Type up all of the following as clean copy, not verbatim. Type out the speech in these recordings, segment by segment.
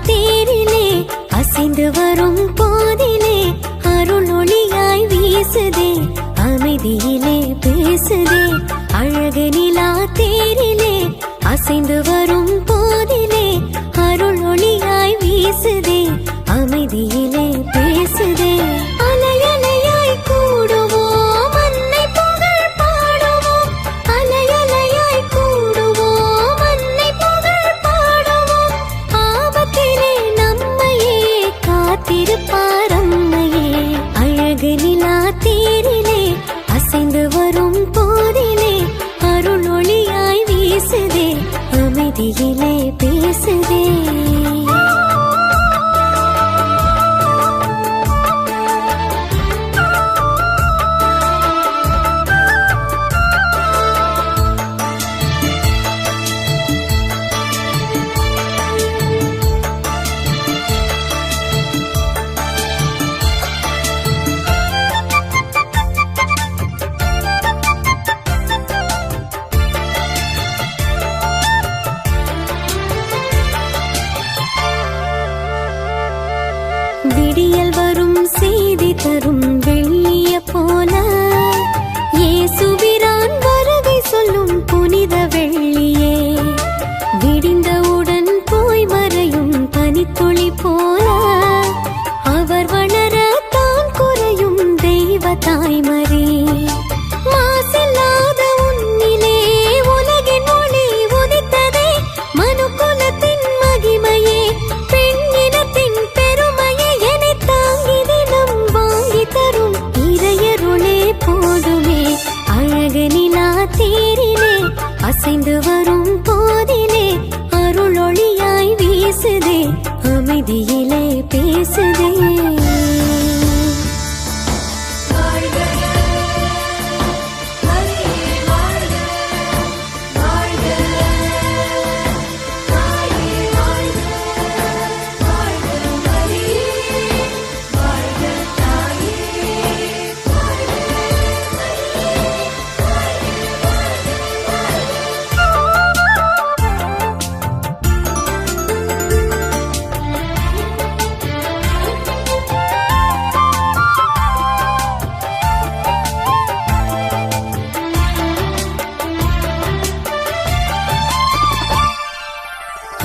தேரிலே அசைந்து வரும் போதிலே அருள் ஒளியாய் வீசுதே, அமைதியிலே பேசுதே. அழகு நிலா தேரிலே அசைந்து வரும் போதிலே அருள் ஒளியாய் வீசுதே, அமைதியிலே பேசுதே. அலையலையாய் கூடுவோம் அன்னை புகழ் பாடுவோம், அலையலையாய் கூடுவோம் அன்னை புகழ் பாடுவோம். ஆபத்திலே நம்மையே காத்திருப்பார் அம்மையே. அழகு நிலா தேரிலே அசைந்து வரும் போதிலே அருள் ஒளியாய் வீசுதே, அமைதியிலே பேசுதே. விடியல் வரும் செய்தி தரும் வெள்ளிய போல இயேசுபிரான் வருகை சொல்லும் புனித வெள்ளியே. விடிந்தவுடன் போய் மறையும் பனித்துளி போல அவர் வளர தான் குறையும் தெய்வ தாய்மறி. மாசில்லாத உன்னிலே உலகின் ஒளி உதித்ததே, மனுக்குலத்தின் மகிமையே, பெண்ணினத்தின் பெருமையே. என்னை தாங்கி தினம் வாங்கி தரும் இறையருளே போதுமே. அழகு நிலா தேரிலே அசைந்து வரும் போதிலே அருள் ஒளியாய் வீசுதே, அமைதியிலே பேசுதே.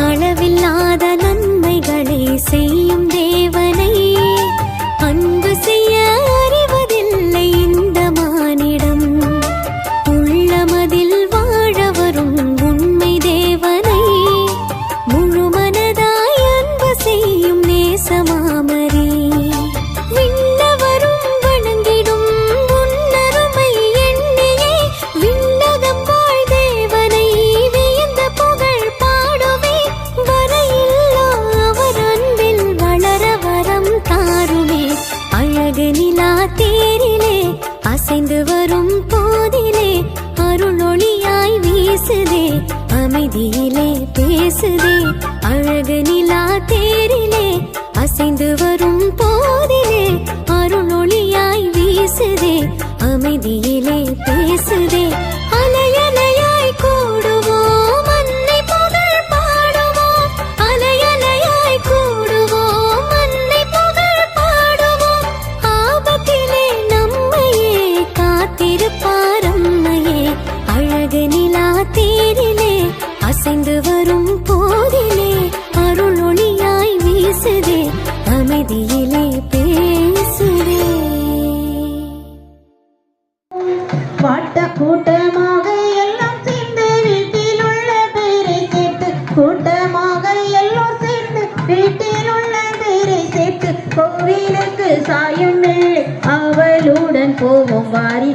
அளவில்லாத நன்மைகளை செய்யும் தேவனை அன்பு செய்ய அறிவதில்லை இந்த மானிடம். உள்ளமதில் வாழ வரும் உண்மை தேவனை முழுமனதாய் அன்பு செய்யும் நேசமாமரி. விண்ணவரும் வணங்கிடும் உன்னருமை எண்ணியே விண்ணகம் வாழ் தேவனை வியந்த புகழ் பாடுவே. வரையில்லா அவர் அன்பில் வளர வரம் தாருமே. அழகு நிலா தேரிலே அசைந்து வரும் போதிலே அருள் ஒளியாய் வீசுதே, அமைதியிலே பேசுதே. அழகு நிலா தேரிலே அசைந்து வரும் போதிலே அருள் ஒளியாய் வீசுதே, அமைதியிலே பேசுதே. அலையலையாய் கூடுவோம் அன்னை புகழ் பாடுவோம், அலையலையாய் கூடுவோம் அன்னை புகழ் பாடுவோம். ஆபத்திலே நம்மையே காத்திருப்பார் அம்மையே. அழகு நிலா தேரிலே அசைந்து வரும் போதிலே அருள் ஒளியாய் வீசுதே, அமைதியிலே பேசுதே. பாட்ட கூட்டமாக எல்லாம் சேர்ந்து வீட்டில் உள்ள பேரை சேர்த்து, கூட்டமாக எல்லாம் சேர்ந்து வீட்டில் உள்ள பேரை சேர்த்து கோவிலுக்கு சாயும் வெள்ளி அவளுடன் போவோம் வாரி.